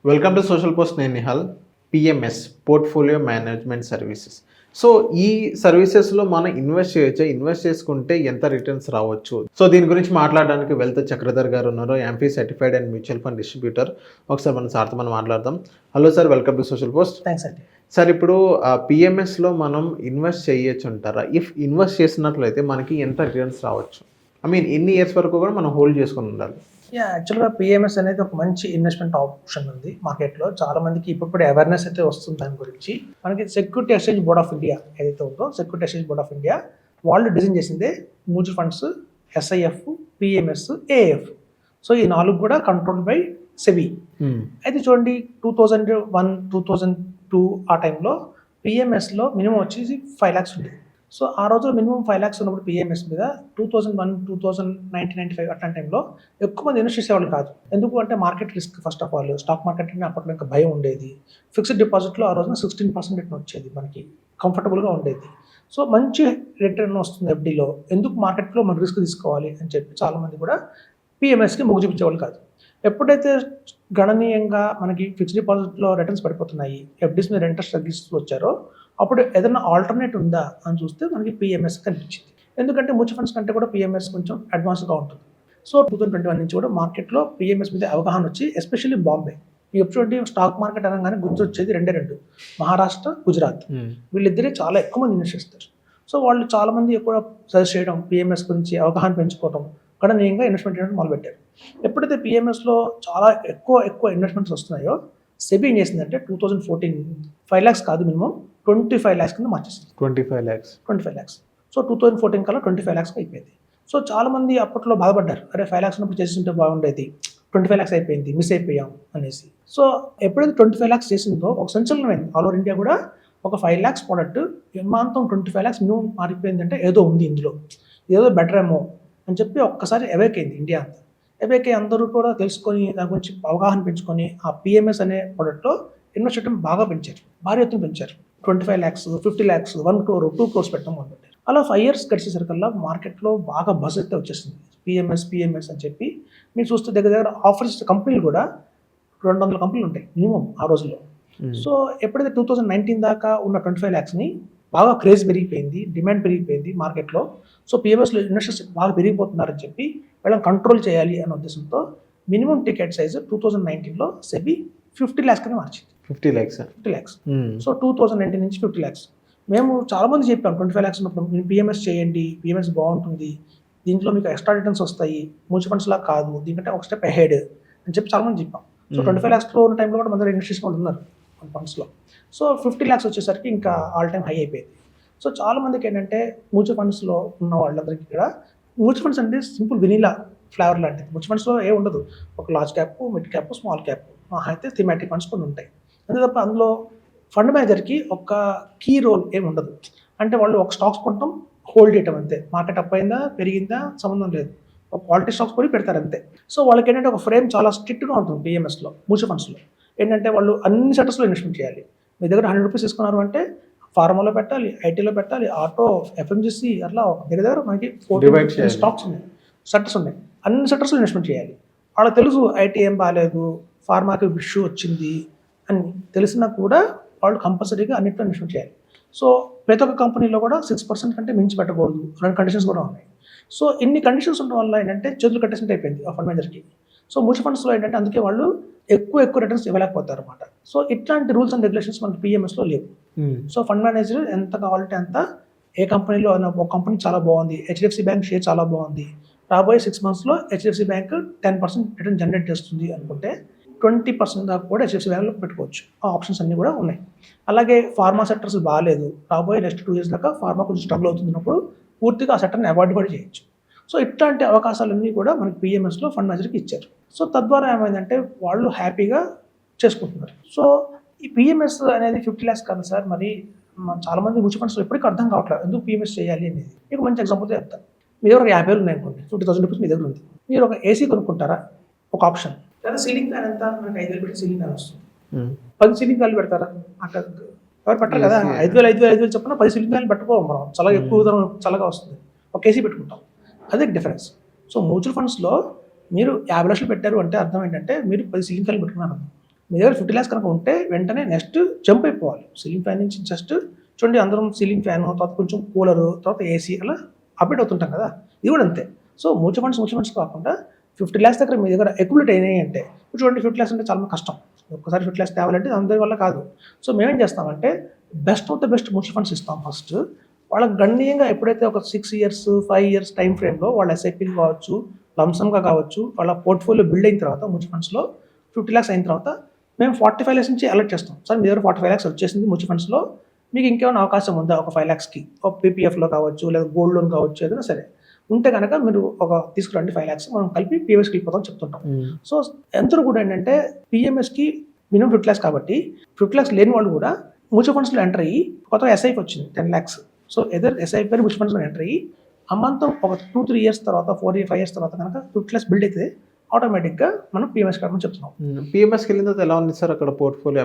Welcome to social post. నేను Nihal. PMS portfolio management services. So ఈ సర్వీసెస్లో మనం ఇన్వెస్ట్ చేయొచ్చు, ఇన్వెస్ట్ చేసుకుంటే ఎంత రిటర్న్స్ రావచ్చు. సో దీని గురించి మాట్లాడడానికి వెల్త్ చక్రధర్ గారు ఉన్నారు, MP certified and mutual fund distributor. ఒకసారి మన సార్తో మనం మాట్లాడదాం. Hello sir, welcome to social post. Thanks అండి. సార్, ఇప్పుడు పిఎంఎస్లో మనం ఇన్వెస్ట్ చేయొచ్చు అంటారా? ఇఫ్ ఇన్వెస్ట్ చేసినట్లయితే మనకి ఎంత రిటర్న్స్ రావచ్చు? ఐ మీన్ ఎన్ని ఇయర్స్ వరకు కూడా మనం హోల్డ్ చేసుకొని ఉండాలి? యాక్చువల్గా పిఎంఎస్ అనేది ఒక మంచి ఇన్వెస్ట్మెంట్ ఆప్షన్ ఉంది మార్కెట్లో. చాలా మందికి ఇప్పుడు అవేర్నెస్ అయితే వస్తుంది దాని గురించి. మనకి security exchange board of India ఏదైతే ఉందో, security exchange board of India వాళ్ళు డిజైన్ చేసిందే mutual funds, SIF, PMS, AF. So ఈ 4 కూడా కంట్రోల్ బై సెబీ. అయితే చూడండి, 2001, 2002 ఆ టైంలో పిఎంఎస్లో మినిమం వచ్చేసి 5 lakhs ఉంది. సో ఆ రోజులో మినిమం 5 lakhs ఉన్నప్పుడు పిఎంఎస్ మీద 2001, 1995 అట్లాంటి టైంలో ఎక్కువ మంది ఇన్వెస్ట్ చేసేవాళ్ళు కాదు. ఎందుకు అంటే market risk. First of all stock market అప్పట్లో ఇంకా భయం ఉండేది. ఫిక్స్డ్ డిపాజిట్లో ఆ రోజున 16% రిటర్న్ వచ్చేది, మనకి కంఫర్టబుల్గా ఉండేది. సో మంచి రిటర్న్ వస్తుంది ఎఫ్డీలో. ఎందుకు మార్కెట్లో మనం రిస్క్ తీసుకోవాలి అని చెప్పి చాలామంది కూడా పిఎంఎస్కి మొగ్గు చూపించేవాళ్ళు కాదు. ఎప్పుడైతే గణనీయంగా మనకి ఫిక్స్డ్ డిపాజిట్లో రిటర్న్స్ పడిపోతున్నాయి, ఎఫ్డీస్ మీద ఇంట్రెస్ట్ తగ్గిస్తూ వచ్చారో అప్పుడు ఏదైనా ఆల్టర్నేట్ ఉందా అని చూస్తే మనకి పిఎంఎస్ కనిపించింది. ఎందుకంటే మ్యూచువల్ ఫండ్స్ కంటే కూడా పిఎంఎస్ కొంచెం అడ్వాన్స్గా ఉంటుంది. సో 2021 నుంచి కూడా మార్కెట్లో పిఎంఎస్ మీద అవగాహన వచ్చి, ఎస్పెషల్లీ బాంబే. ఈ ఎప్పుడు స్టాక్ మార్కెట్ అనగానే గుర్తొచ్చేది రెండు, మహారాష్ట్ర, గుజరాత్. వీళ్ళిద్దరే చాలా ఎక్కువ మంది ఇన్వెస్ట్ చేస్తారు. సో వాళ్ళు చాలామంది కూడా సజెస్ట్ చేయడం, పిఎంఎస్ గురించి అవగాహన పెంచుకోవడం, గణనీయంగా ఇన్వెస్ట్మెంట్ చేయడం మొదలుపెట్టారు. ఎప్పుడైతే పిఎంఎస్లో చాలా ఎక్కువ ఇన్వెస్ట్మెంట్స్ వస్తున్నాయో, సెబీ ఏం చేసిందంటే 2014 5 lakhs కాదు, మినిమం 25 lakhs కింద మార్చేసింది. 25 lakhs. సో 2014 కల్లా 25 lakhs అయిపోయింది. సో చాలా మంది అప్పట్లో బాధపడ్డారు, అరే 5 lakhs ఉన్నప్పుడు చేస్తుంటే బాగుండేది, 25 lakhs అయిపోయింది, మిస్ అయిపోయాం అనేసి. సో ఎప్పుడైతే 25 lakhs చేసిందో ఒక సంచలనమైంది. ఆల్ ఓవర్ ఇండియా కూడా ఒక 5 lakhs ప్రోడక్ట్ ఏమాంతం 25 lakhs మినిమం మారిపోయిందంటే ఏదో ఉంది ఇందులో, ఏదో బెటర్ ఏమో అని చెప్పి ఒక్కసారి అవేక్ అయింది ఇండియా అంతా. అవేక్ అయ్యి అందరూ కూడా తెలుసుకొని దాని గురించి అవగాహన పెంచుకొని ఆ పిఎంఎస్ అనే ప్రోడక్ట్లో ఇన్వెస్ట్ చేయడం బాగా పెంచారు, భారీ ఎత్తున పెంచారు. 25 lakhs, 50 lakhs, 1 crore, 2 crores పెట్టడం మొదలుపెట్టారు. అలా 5 years గడిచేసరికల్లా మార్కెట్లో బాగా బజ్ అయితే వచ్చేసింది పిఎంఎస్ అని చెప్పి. మీరు చూస్తే దగ్గర ఆఫర్స్ కంపెనీలు కూడా 200 కంపెనీలు ఉంటాయి మినిమం ఆ రోజుల్లో. సో ఎప్పుడైతే 2019 దాకా ఉన్న 25 lakhsని బాగా క్రేజ్ పెరిగిపోయింది, డిమాండ్ పెరిగిపోయింది మార్కెట్లో. సో పిఎంఎస్లో ఇన్వెస్టర్స్ బాగా పెరిగిపోతున్నారని చెప్పి వీళ్ళని కంట్రోల్ చేయాలి అనే ఉద్దేశంతో మినిమం టికెట్ సైజు 2019లో సెబీ 50 lakhs కింద మార్చింది. 50 lakhs. సో 2019 నుంచి 50 lakhs. మేము చాలా మంది చెప్పాం 25 lakhs ఉన్నప్పుడు మీరు పిఎంఎస్ చేయండి, పిఎంఎస్ బాగుంటుంది, దీంట్లో మీకు ఎక్స్ట్రా రిటర్న్స్ వస్తాయి, మ్యూచువల్ ఫండ్స్ లా కాదు, దీనికంటే ఒక స్టెప్ అహెడ్ అని చెప్పి చాలా మంది చెప్పాం. సో 25 lakhsలో ఉన్న టైంలో కూడా మన దగ్గర ఇన్వెస్ట్ చేసుకుంటున్నారు మన ఫండ్స్లో. సో 50 lakhs వచ్చేసరికి ఇంకా ఆల్ టైమ్ హై అయిపోయింది. సో చాలా మందికి ఏంటంటే మ్యూచువల్ ఫండ్స్లో ఉన్న వాళ్ళందరికీ కూడా మ్యూచువల్ ఫండ్స్ అంటే సింపుల్ వెనీలా ఫ్లేవర్ లాంటిది. మ్యూచువల్ ఫండ్స్లో ఏ ఉండదు, ఒక large cap, mid cap, small cap, అయితే థీమాటిక్ ఫండ్స్ కొన్ని ఉంటాయి. అంతే తప్ప అందులో ఫండ్ మేనేజర్కి ఒక కీ రోల్ ఏమి ఉండదు. అంటే వాళ్ళు ఒక స్టాక్స్ కొంటాం, హోల్డ్ చేయటం అంతే. మార్కెట్ అప్ అయిందా పెరిగిందా సంబంధం లేదు, ఒక క్వాలిటీ స్టాక్స్ కొని పెడతారు అంతే. సో వాళ్ళకి ఏంటంటే ఒక ఫ్రేమ్ చాలా స్ట్రిక్ట్గా ఉంటుంది పిఎంఎస్లో. మ్యూచువల్ ఫండ్స్లో ఏంటంటే వాళ్ళు అన్ని సెక్టర్స్లో ఇన్వెస్ట్మెంట్ చేయాలి. మీ దగ్గర 100 rupees తీసుకున్నారు అంటే ఫార్మాలో పెట్టాలి, ఐటీలో పెట్టాలి, ఆటో, ఎఫ్ఎంజీసీ, అట్లా దగ్గర మనకి 14 స్టాక్స్ ఉన్నాయి, సెక్టర్స్ ఉన్నాయి. అన్ని సెక్టర్స్లో ఇన్వెస్ట్మెంట్ చేయాలి. వాళ్ళకి తెలుసు ఐటీ ఏం బాగాలేదు, ఫార్మాకి ఇష్యూ వచ్చింది అని తెలిసినా కూడా వాళ్ళు కంపల్సరీగా అన్నింటిలో ఇన్వెస్ట్మెంట్ చేయాలి. సో ప్రతి ఒక్క కంపెనీలో కూడా 6% కంటే మించి పెట్టకూడదు, 2 కండిషన్స్ కూడా ఉన్నాయి. సో ఇన్ని కండిషన్స్ ఉండడం వల్ల ఏంటంటే చేతులు కట్టేసినట్టు అయిపోయింది ఆ ఫండ్ మేనేజర్కి. సో మ్యూచువల్ ఫండ్స్లో ఏంటంటే అందుకే వాళ్ళు ఎక్కువ రిటర్న్స్ ఇవ్వలేకపోతారు అనమాట. సో ఇట్లాంటి రూల్స్ అండ్ రెగ్యులేషన్స్ మనకి పిఎంఎస్లో లేవు. సో ఫండ్ మేనేజర్ ఎంత కావాలంటే అంత, ఏ కంపెనీలో ఒక కంపెనీ చాలా బాగుంది, హెచ్డిఎఫ్సి బ్యాంక్ షేర్ చాలా బాగుంది, రాబోయే 6 monthsలో హెచ్డిఎఫ్సి బ్యాంక్ 10% రిటర్న్ జనరేట్ చేస్తుంది అనుకుంటే 20% దాకా కూడా హెచ్డిఎఫ్సి బ్యాంక్లో పెట్టుకోవచ్చు. ఆ ఆప్షన్స్ అన్నీ కూడా ఉన్నాయి. అలాగే ఫార్మా సెక్టర్స్ బాగాలేదు, రాబోయే నెక్స్ట్ 2 years దాకా ఫార్మా కొంచెం స్ట్రగుల్ అవుతున్నప్పుడు పూర్తిగా ఆ సెక్టర్ని అవాయిడ్ కూడా చేయొచ్చు. సో ఇట్లాంటి అవకాశాలన్నీ కూడా మనకి పిఎంఎస్లో ఫండ్ మేనేజర్కి ఇచ్చారు. సో తద్వారా ఏమైందంటే వాళ్ళు హ్యాపీగా చేసుకుంటున్నారు. సో ఈ పిఎంఎస్ అనేది 50 lakhs కాదు సార్, మరి చాలామంది మ్యూచువల్ ఫండ్స్లో ఎప్పటికీ అర్థం కావట్లేదు ఎందుకు పిఎంఎస్ చేయాలి అనేది. మీకు మంచి ఎగ్జాంపుల్ చెప్తాను. మీ దగ్గర ఒక 50,000 ఉన్నాయి అనుకోండి, 50,000 rupees మీ దగ్గర ఉంది. మీరు ఒక ఏసీ కొనుక్కుంటారా, ఒక ఆప్షన్. లేదా సీలింగ్ ఫ్యాన్ ఎంత, మనకి 5,000 పెట్టి సీలింగ్ ఫ్యాన్ వస్తుంది. 10 సీలింగ్ ఫ్యాన్లు పెడతారా? అక్కడ ఎవరు పెట్టరు కదా. 5,000 చెప్పిన 10 సీలింగ్ ఫ్యాన్లు పెట్టుకోవాలి మనం, చాలా ఎక్కువ చల్లగా వస్తుంది. ఒక ఏసీ పెట్టుకుంటాం, అదే డిఫరెన్స్. సో మ్యూచువల్ ఫండ్స్లో మీరు 50 లక్షలు పెట్టారు అంటే అర్థం ఏంటంటే మీరు 10 సీలింగ్ ఫ్యాన్లు పెట్టుకున్నారు. మీ దగ్గర 50 lakhs కనుక ఉంటే వెంటనే నెక్స్ట్ జంప్ అయిపోవాలి. సీలింగ్ ఫ్యాన్ నుంచి జస్ట్ చూడండి, అందరం సీలింగ్ ఫ్యాన్, తర్వాత కొంచెం కూలరు, తర్వాత ఏసీ అలా అప్డేట్ అవుతుంటాం కదా. ఇది కూడా అంతే. సో మ్యూచువల్ ఫండ్స్ కాకుండా 50 lakhs దగ్గర మీ దగ్గర అక్యుములేట్ అయినాయి అంటే, ఇప్పుడు చూడండి 50 lakhs అంటే చాలా కష్టం. ఒక్కసారి 50 lakhs తేవాలంటే అందరి వల్ల కాదు. సో మేమేం చేస్తామంటే best of the best mutual funds ఇస్తాం ఫస్ట్. వాళ్ళకి గణనీయంగా ఎప్పుడైతే ఒక 6 years 5 years టైం ఫ్రేమ్లో వాళ్ళ ఎస్ఐపీలు కావచ్చు, లంసమ్గా కావచ్చు, వాళ్ళ పోర్ట్ఫోలియో బిల్డ్ అయిన తర్వాత మ్యూచువల్ ఫండ్స్లో 50 lakhs అయిన తర్వాత మేము 45 lakhs నుంచి అలర్ట్ చేస్తాం. సార్ మీ దగ్గర 45 lakhs వచ్చేసింది మ్యూచువల్ ఫండ్స్లో, మీకు ఇంకేమైనా అవకాశం ఉందా ఒక 5 lakhsకి, ఒక పీపీఎఫ్లో కావచ్చు, లేదా గోల్డ్ లోన్ కావచ్చు, ఏదైనా సరే ఉంటే కనుక మీరు ఒక తీసుకురండి 5 lakhs, మనం కలిపి పిఎంఎస్కి వెళ్ళిపోతాం చెప్తుంటాం. సో ఎంతో కూడా ఏంటంటే పిఎంఎస్కి మినిమం 50 lakhs కాబట్టి 50 lakhs లేని వాళ్ళు కూడా మ్యూచువల్ ఫండ్స్లో ఎంటర్ అయ్యి కొత్తగా ఎస్ఐపి వచ్చింది 10 lakhs. సో ఎదర్ ఎస్ఐపి అని మ్యూచువల్ ఫండ్స్లో ఎంటర్ అయ్యి అమ్మంతం ఒక 2-3 years తర్వాత 4-5 years తర్వాత కనుక 50 lakhs బిల్డ్ అయితే ఆటోమేటిక్గా మనం పిఎంఎస్ కట్టమని చెప్తున్నాం. పిఎంఎస్కి వెళ్ళిన తర్వాత ఎలా ఉంది సార్ అక్కడ పోర్ట్ఫోలియో?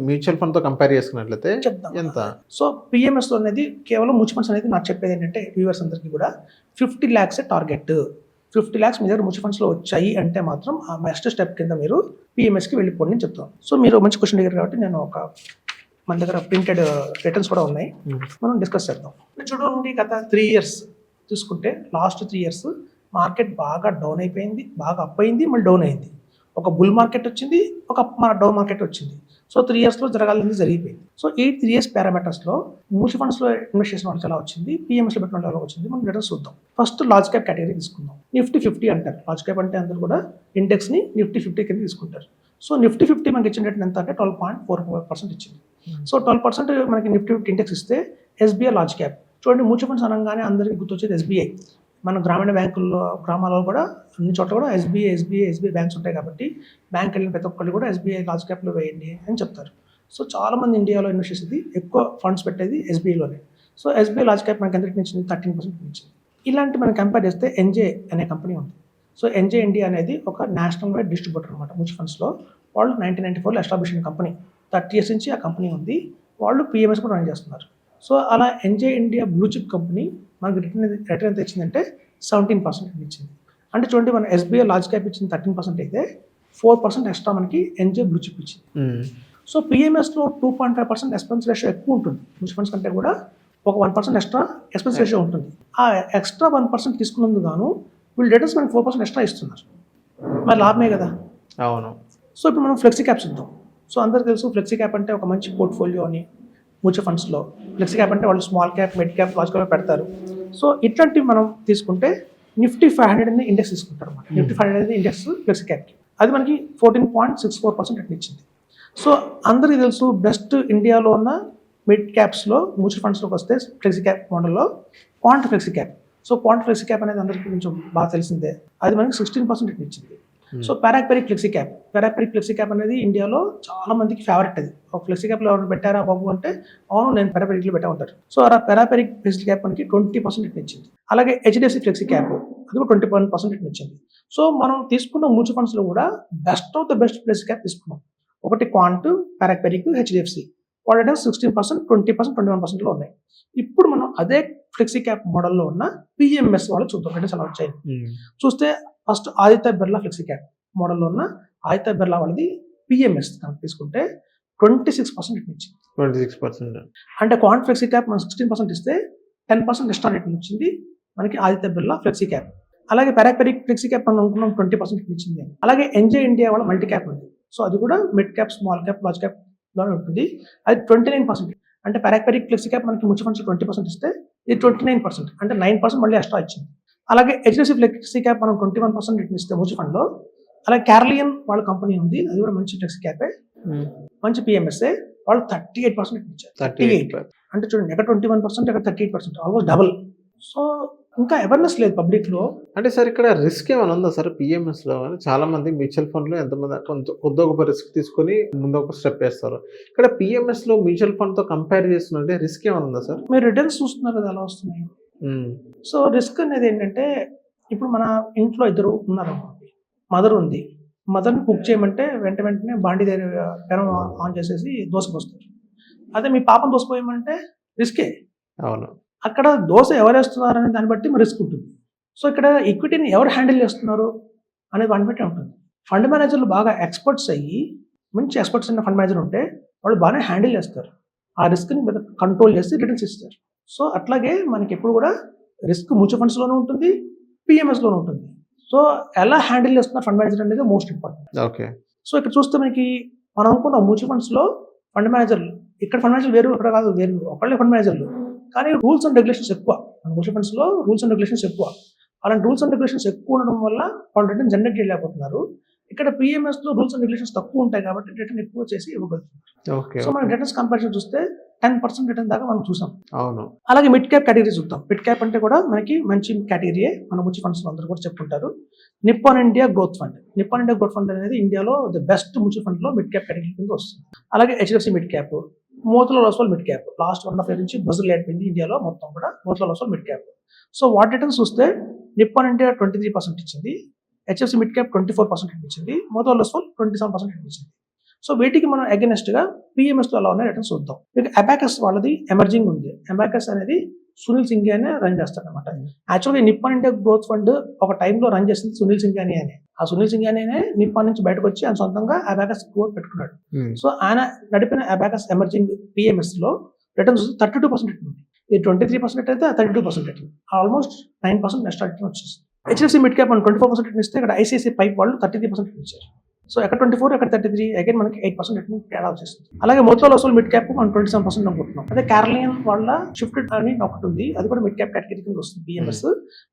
మ్యూచువల్ ఫండ్తో కంపేర్ చేసుకున్నట్లయితే చెప్తాం ఎంత? సో పిఎంఎస్లో అనేది కేవలం మ్యూచువల్ ఫండ్స్ అనేది నాకు చెప్పేది ఏంటంటే వ్యూవర్స్ అందరికీ కూడా 50 lakhs టార్గెట్. 50 lakhs మీ దగ్గర మ్యూచువల్ ఫండ్స్లో వచ్చాయి అంటే మాత్రం ఆ నెక్స్ట్ స్టెప్ కింద మీరు పిఎంఎస్కి వెళ్ళిపోండి అని చెప్తాం. సో మీరు మంచి క్వశ్చన్ అడిగారు కాబట్టి నేను మన దగ్గర ప్రింటెడ్ రిటర్న్స్ కూడా ఉన్నాయి, మనం డిస్కస్ చేద్దాం. చూడండి గత 3 years చూసుకుంటే లాస్ట్ 3 years మార్కెట్ బాగా డౌన్ అయిపోయింది, బాగా అప్ అయింది, మళ్ళీ డౌన్ అయింది. ఒక బుల్ మార్కెట్ వచ్చింది, ఒక డౌన్ మార్కెట్ వచ్చింది. సో 3 yearsలో జరగాల్సింది జరిగిపోయింది. సో ఈ 3 years పారామీటర్స్లో మ్యూచువల్ ఫండ్స్లో ఇన్వెస్ట్ చేసిన వాళ్ళకి ఎలా వచ్చింది, పిఎంఎస్లో పెట్టిన వాళ్ళకి ఎలా వచ్చింది, మనం రిటర్న్స్ చూద్దాం. ఫస్ట్ లార్జ్ క్యాప్ కేటగిరీ తీసుకుందాం. నిఫ్టీ 50 అంటారు. లార్జ్ క్యాప్ అంటే అందరూ కూడా ఇండెక్స్ని నిఫ్టీ 50 కింద తీసుకుంటారు. సో నిఫ్టీ 50 మనకి ఇచ్చిన రేట్ ఎంత అంటే 12.44% ఇచ్చింది. సో 12% మనకి నిఫ్టీ 50 ఇండెక్స్ ఇస్తే ఎస్బీఐ లార్జ్ క్యాప్. చూడండి మ్యూచువల్ ఫండ్స్ అనగానే అందరికీ గుర్తొచ్చేది ఎస్బీఐ. మన గ్రామీణ బ్యాంకుల్లో గ్రామాలలో కూడా అన్ని చోట్ల కూడా ఎస్బీఐ బ్యాంక్స్ ఉంటాయి కాబట్టి బ్యాంక్ వెళ్ళిన ప్రతి ఒక్కళ్ళు కూడా ఎస్బీఐ లార్జ్ క్యాప్లో వేయండి అని చెప్తారు. సో చాలామంది ఇండియాలో ఇన్వెస్ట్ చేసేది ఎక్కువ ఫండ్స్ పెట్టేది ఎస్బీఐలోనే. సో ఎస్బీఐ లార్జ్ క్యాప్ మనకి ఎంత ఇచ్చింది? 13% ఇచ్చింది. ఇలాంటి మనం కంపేర్ చేస్తే ఎన్జే అనే కంపెనీ ఉంది. సో ఎన్జే ఇండియా అనేది ఒక నేషనల్ వైడ్ డిస్ట్రిబ్యూటర్ అనమాట మ్యూచువల్ ఫండ్స్లో. వాళ్ళు 1994లో ఎస్టాబ్లిష్ అయిన కంపెనీ. 30 years నుంచి ఆ కంపెనీ ఉంది. వాళ్ళు పిఎంఎస్ కూడా రన్ చేస్తున్నారు. సో అలా NJ India blue chip company మనకి రిటర్న్ ఎంత ఇచ్చిందంటే 17% ఇచ్చింది. అంటే చూడండి మన ఎస్బీఐ లార్జ్ క్యాప్ ఇచ్చింది 13% అయితే 4% ఎక్స్ట్రా మనకి ఎన్జే బ్లూ చిప్ ఇచ్చింది. సో పిఎంఎస్లో 2.5% ఎక్స్పెన్స్ రేషియో ఎక్కువ ఉంటుంది. మ్యూచువల్ ఫండ్స్ కంటే కూడా ఒక 1% ఎక్స్ట్రా ఎక్స్పెన్స్ రేషియో ఉంటుంది. ఆ ఎక్స్ట్రా 1% తీసుకున్నందుకు గాను వీళ్ళు రిటర్న్స్ మనకి 4% ఎక్స్ట్రా ఇస్తున్నారు. మరి లాభమే కదా. అవును. సో ఇప్పుడు మనం ఫ్లెక్సీ క్యాప్స్ ఇద్దాం. సో అందరికీ తెలుసు ఫ్లెక్సీ క్యాప్ అంటే ఒక మంచి పోర్ట్ఫోలియో అని మ్యూచువల్ ఫండ్స్లో. ఫ్లెక్సీ క్యాప్ అంటే వాళ్ళు small cap, mid cap, large cap పెడతారు. సో ఇట్లాంటివి మనం తీసుకుంటే నిఫ్టీ 500 అనేది ఇండెక్స్ తీసుకుంటారు అన్నమాట. నిఫ్టీ 500 అనేది ఇండెక్స్ ఫ్లెక్సీ క్యాప్కి. అది మనకి 14.64% రిటర్న్ ఇచ్చింది. సో అందరికీ తెలుసు బెస్ట్ ఇండియాలో ఉన్న మిడ్ క్యాప్స్లో మ్యూచువల్ ఫండ్స్లోకి వస్తే ఫ్లెక్సీ క్యాప్ మోడల్లో quant flexi cap. So quant flexi cap అనేది అందరికీ కొంచెం బాగా తెలిసిందే. అది మనకి 16% రిటర్న్ ఇచ్చింది. సో పారాపెరిక్ ఫ్లెక్సీ క్యాప్ అనేది ఇండియాలో చాలా మందికి ఫేవరెట్. అది ఒక ఫ్లెక్సీ క్యాప్లో ఎవరు పెట్టారా బాబు అంటే అవును నేను పారాపెరిక్లో పెట్టా ఉంటారు. సో ఆ పారాపెరిక్ ఫ్లెక్సీ క్యాప్ మనకి 20% రిటర్న్ ఇచ్చింది. అలాగే హెచ్డిఎఫ్సి ఫ్లెక్సీ క్యాప్ అది కూడా 21% రిటర్న్ ఇచ్చింది. సో మనం తీసుకున్న మ్యూచువల్ ఫండ్స్లో కూడా best of the best flexi cap తీసుకున్నాం. ఒకటి క్వాంట్, పారాపెరిక్, హెచ్డిఎఫ్సి. వాళ్ళ 16%, 20%, 21%లో ఉన్నాయి. ఇప్పుడు మనం అదే ఫ్లెక్సీ క్యాప్ మోడల్లో ఉన్న పిఎంఎస్ వాళ్ళు చూద్దాం. రిటర్న్స్ ఎలా వచ్చాయి చూస్తే first Aditya Birla flexi cap మోడల్లో ఉన్న ఆదిత్య బిర్లా వాళ్ళది పిఎంఎస్ కనుక తీసుకుంటే 26% రిటర్న్ ఇచ్చింది. 26%. అంటే క్వాంట్ ఫ్లెక్సీ క్యాప్ మనం 16% ఇస్తే 10% ఎక్స్ట్రా రిటర్న్ ఇచ్చింది మనకి ఆదిత్య బిర్లా ఫ్లెక్సీ క్యాప్. అలాగే పారాపెరిక్ ఫ్లెక్సీ క్యాప్ మనం అనుకున్నాం 20% రిటర్న్ ఇచ్చింది. అలాగే ఎన్జే ఇండియా వాళ్ళ మల్టీ క్యాప్ ఉంది. సో అది కూడా mid cap, small cap, large cap లోనే ఉంటుంది. అది 29%. అంటే పారాపెరిక్ ఫ్లెక్సీ క్యాప్ మనకి మ్యూచువల్ ఫండ్స్ 20% ఇస్తే ఇది 29%, అంటే 9% మళ్ళీ ఎక్స్ట్రా ఇచ్చింది. అలాగే హెచ్డిఎఫ్సి ఫ్లెక్సీ క్యాప్ మనం 21% రిటర్న్ ఇస్తే మ్యూచువల్ ఫండ్లో. అలాగే క్యారలియన్ వాళ్ళ కంపెనీ ఉంది, అది కూడా మంచి ఫ్లెక్సీ క్యాపే, మంచి పిఎంఎస్ఏ. వాళ్ళు 38% రిటర్న్ ఇచ్చారు. 38 అంటే చూడండి, ఎక్కడ 21%, ఎక్కడ 38%, ఆల్మోస్ట్ డబుల్. సో ఇంకా అవేర్నెస్ లేదు పబ్లిక్లో. అంటే సార్ ఇక్కడ రిస్క్ ఏమైనా ఉందా సార్ పిఎంఎస్లో? చాలా మంది మ్యూచువల్ ఫండ్లో ఎంతమంది కొద్ది ఒక రిస్క్ తీసుకొని ముందు ఒక స్టెప్ వేస్తారు. ఇక్కడ పిఎంఎస్లో మ్యూచువల్ ఫండ్తో కంపేర్ చేస్తుంటే రిస్క్ ఏమైనా ఉందా సార్? మీరు రిటర్న్స్ చూస్తున్నారు కదా ఎలా వస్తున్నాయి. సో రిస్క్ అనేది ఏంటంటే ఇప్పుడు మన ఇంట్లో ఇద్దరు ఉన్నారు, మదర్ ఉంది. మదర్ని కుక్ చేయమంటే వెంటనే బాండి దగ్గర పెనం ఆన్ చేసేసి దోశ పోస్తారు. అదే మీ పాపను దోశ పోయమంటే రిస్కే. అవును. అక్కడ దోశ ఎవరు వేస్తున్నారు అనే దాన్ని బట్టి రిస్క్ ఉంటుంది. సో ఇక్కడ ఈక్విటీని ఎవరు హ్యాండిల్ చేస్తున్నారు అనే దాన్ని బట్టి ఉంటుంది. ఫండ్ మేనేజర్లు బాగా ఎక్స్పర్ట్స్ అయ్యి మంచి ఎక్స్పర్ట్స్ అయిన ఫండ్ మేనేజర్ ఉంటే వాళ్ళు బాగానే హ్యాండిల్ చేస్తారు, ఆ రిస్క్ని కంట్రోల్ చేసి రిటర్న్స్ ఇస్తారు. సో అట్లాగే మనకి ఎప్పుడు కూడా రిస్క్ మ్యూచువల్ ఫండ్స్లోనే ఉంటుంది, పిఎంఎస్లోనే ఉంటుంది. సో ఎలా హ్యాండిల్ చేస్తున్నారు ఫండ్ మేనేజర్ అనేది మోస్ట్ ఇంపార్టెంట్. ఓకే. సో ఇక్కడ చూస్తే మనకి మనం అనుకున్న మ్యూచువల్ ఫండ్స్లో ఫండ్ మేనేజర్లు, ఇక్కడ ఫండ్ మేనేజర్ వేరు, అక్కడ కాదు వేరు, ఒకళ్ళే ఫండ్ మేనేజర్లు, కానీ రూల్స్ అండ్ రెగ్యులేషన్స్ ఎక్కువ. మ్యూచువల్ ఫండ్స్లో రూల్స్ అండ్ రెగ్యులేషన్స్ ఎక్కువ. అలాంటి రూల్స్ అండ్ రెగ్యులేషన్స్ ఎక్కువ ఉండడం వల్ల వాళ్ళు రిటర్న్ జనరేట్ చేయలేకపోతున్నారు. ఇక్కడ పిఎంఎస్లో రూల్స్ అండ్ రెగ్యులేషన్స్ తక్కువ ఉంటాయి కాబట్టి రిటర్న్ ఎక్కువ చేసి ఇవ్వగలుగుతున్నారు. ఓకే. సో మనం రిటర్న్స్ కంపారిజన్ చూస్తే 10% రిటర్న్ దాకా మనం చూసాం. అవును. అలాగే మిడ్ క్యాప్ కేటగిరీ చూద్దాం. మిడ్ క్యాప్ అంటే కూడా మనకి మంచి కేటగిరీయే, మన మ్యూచువల్ ఫండ్స్ అందరూ కూడా చెప్పుకుంటారు. Nippon India growth fund. Nippon India growth fund అనేది ఇండియాలో ది బెస్ట్ మ్యూచువల్ ఫండ్ లో మిడ్ క్యాప్ కేటగిరీ కింద వస్తుంది. అలాగే HDFC mid cap, Motilal Oswal mid cap. Last 1.5 years నుంచి బజర్ అయిపోయింది ఇండియాలో మొత్తం కూడా Motilal Oswal mid cap. So వాటి రిటర్న్స్ చూస్తే నిప్పాన్ ఇండియా 23% ఇచ్చింది, హెచ్డిఎఫ్సి మిడ్ క్యాప్ 24% ఇచ్చింది, మోతిలాల్ ఓస్వాల్ 27% ఇచ్చింది. సో వీటికి మనం అగైనెస్ట్ గా పిఎంఎస్ లో ఎలా ఉన్నాయి రిటర్న్స్ చూద్దాం. మీకు అబాకస్ వాళ్ళది ఎమర్జింగ్ ఉంది. అబాకస్ అనేది సునీల్ సింఘాని రన్ చేస్తాడు అనమాట. యాక్చువల్గా నిప్పాన్ ఇండియా గ్రోత్ ఫండ్ ఒక టైంలో రన్ చేసింది సునీల్ సింఘాని అని. ఆ సునీల్ సింఘాని నిప్పాన్ నుంచి బయటకు వచ్చి ఆయన సొంతంగా అబాకస్ గ్రోత్ పెట్టుకున్నాడు. సో ఆయన నడిపిన అబాకస్ ఎమర్జింగ్ పిఎంఎస్ లో రిటర్న్స్ 32% ఉంది. ఇది 23% అయితే 32% రిటర్న్, ఆల్మోస్ట్ 9% నెక్స్ట్ రిటర్న్ వచ్చేసి. హెచ్డిఎఫ్సి మిడ్ క్యాప్ మనం 24% రిటర్న్ ఇస్తే ఇక్కడ ఐసిఐసిఐ పైప్ వాళ్ళు 33% ఇచ్చారు. సో ఎక్కడ 24 ఎక్కడ 33, అగైన్ మనకి 8% రిటర్న్ తేడా వచ్చేస్తుంది. అలాగే మోతిలాల్ ఓస్వాల్ మిడ్ క్యాప్ మనం 27% అనుకుంటున్నాం. అదే క్యారలియన్ వాళ్ళ షిఫ్టెడ్ అని ఒకటి ఉంది, అది కూడా మిడ్ క్యాప్ కేటగిరీ కింద వస్తుంది పిఎంఎస్,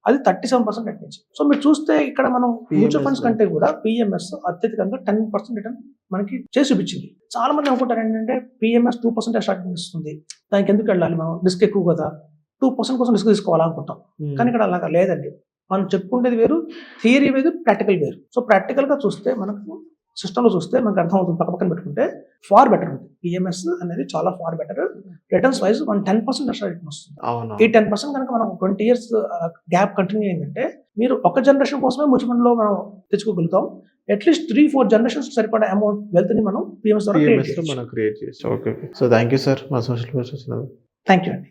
అది 37% రిటర్న్ ఇచ్చింది. సో మీరు చూస్తే ఇక్కడ మనం మ్యూచువల్ ఫండ్స్ కంటే కూడా పిఎంఎస్ అత్యధికంగా 10% రిటర్న్ మనకి చేసి చూపించింది. చాలా మంది అనుకుంటారు ఏంటంటే పిఎంఎస్ 2% స్టార్టింగ్ ఇస్తుంది, దానికి ఎందుకు వెళ్ళాలి, మనం రిస్క్ ఎక్కువ కదా, 2% కోసం రిస్క్ తీసుకోవాలనుకుంటాం. కానీ ఇక్కడ అలాగా లేదండి. మనం చెప్పుకునేది వేరు, థియరీ వేరు, ప్రాక్టికల్ వేరు. సో ప్రాక్టికల్ గా చూస్తే మనకు సిస్టమ్ లో చూస్తే మనకు అర్థమవుతుంది, పక్కన పెట్టుకుంటే ఫార్ బెటర్ ఉంది పిఎంఎస్ అనేది, చాలా ఫార్ బెటర్. రిటర్న్స్ వైజ్ మనం 10% ఎక్స్ట్రా రిటర్న్ వస్తుంది. ఈ 10% కనుక మనం 20 years గ్యాప్ కంటిన్యూ అయిందంటే మీరు ఒక జనరేషన్ కోసమే మ్యూచువల్ ఫండ్ లో మనం తెచ్చుకోగలుగుతాం. అట్లీస్ట్ 3-4 generations సరిపడా అమౌంట్ వెల్త్ ని మనం పిఎంఎస్ ద్వారా క్రియేట్ చేస్తాం. Okay. So thank you sir మా సోషల్ మీడియా. థ్యాంక్ యూ అండి.